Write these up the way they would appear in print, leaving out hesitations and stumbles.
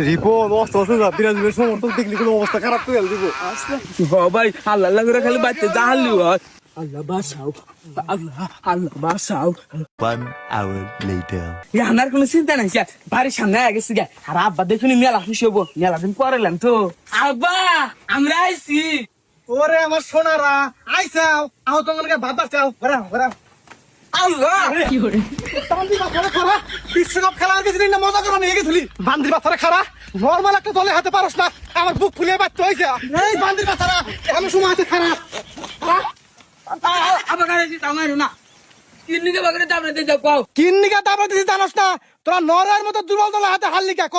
রিপন অস্ত না ব্রাজিলের সমর্থক দেখলি কোনো অবস্থা খারাপ করে দিব ভাই আল্লাহ আল্লাহ করে খালি বাচ্চা জাহালি হয় আল্লাহ বাসাও আল্লাহ আল্লাহ বাসাও 1 hour later. আমার কোনো চিন্তা নাই বাড়ির সামনে গেছি গা আর আব্বা দেখুন মেলা খুশি হবো মেলা দিন পরেলাম তো আব্বা আমরা আইছি ওরে আমার সোনারা আইসাও আও তোমাকে ভাত চাও ঘোরা ঘোরা আল্লাহ বান্দির বাচ্চারা খারা বিশ্বকাপ খেলা আর কিছুদিন না মজা করে নিয়ে গেছিলি বান্দির বাচ্চারা খারা নর্মাল একটা দলে হাতে পারস না আমার বুক ফুলিয়ে বাচ্চা হয়েছে এই বান্দির বাচ্চারা এমন সময় আছে খারা আবার গাড়ি আমার না কিন্নিকে বাগরে দাবড়ে দিয়ে যাও কিন্নিকা তারপর দিছি জানোস না তোরা নরের মতো দুর্বল দলে হাতে হারলি কে ক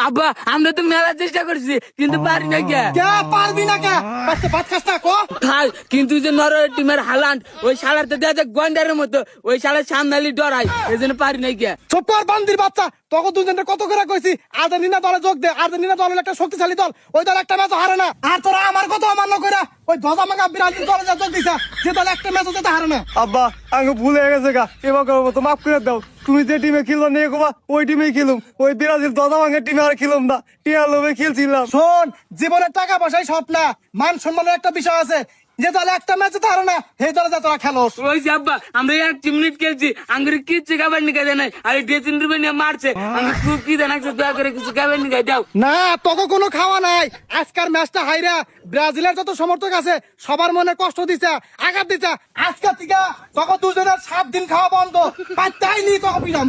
আব্বা আমরা তো মেলা চেষ্টা করছি কিন্তু পারি না কে কে পারবি না কে বাচ্চা ভাত খাস না ক খাই কিন্তু যে নরওয়ে টিমের হালান্ড ওই শালারতে দেয়া যায় গন্ডারের মতো ওই শালার সামনালি ডরাই এই জন্য পারি না কে ছোট্ট আর বান্দির বাচ্চা তোকে দুজনের কত করে কইছি আর্জেন্টিনা দলে যোগ দে আর্জেন্টিনা দল একটা শক্তিশালী দল ওই দল একটা ম্যাচ হারে না আর তোরা আমার কথা অমান্য করে ওই ধজা মাগা ব্রাজিল দলে যোগ দিছা যে দল একটা ম্যাচ যেতে হারে না আব্বা আঙ্গু ভুল হয়ে গেছে গা এবার তো মাফ করে দাও তুমি যে টিমে খেলো নিয়ে গোবা ওই টিমে খেলুম ওই ব্রাজিল ধজা মাগা টিমে আর খেলুম না টিয়া লোভে খেলছিলাম শোন জীবনের টাকা পয়সাই সব না মান সম্মানের একটা বিষয় আছে যে দলে একটা ম্যাচ যেতে হারে না সেই দলে যা তোরা খেলোস ওই যে আব্বা আমরা 1 মিনিট খেলছি আঙ্গুরি কিচ্ছু খাবার নিয়ে দেয় নাই আর ড্রেসিং রুমে নিয়ে মারছে আমি খুব কি জানাচ্ছি দয়া করে কিছু খাবার নিয়ে দাও না তোকে কোনো খাওয়া নাই আজকের ম্যাচটা হাইরা ব্রাজিলের যত সমর্থক আছে সবার মনে কষ্ট দিছে আঘাত দিছে আজকের থেকে তোকে দুজনের 7 দিন খাওয়া বন্ধ পাত্তাই নি তোকে বিরাম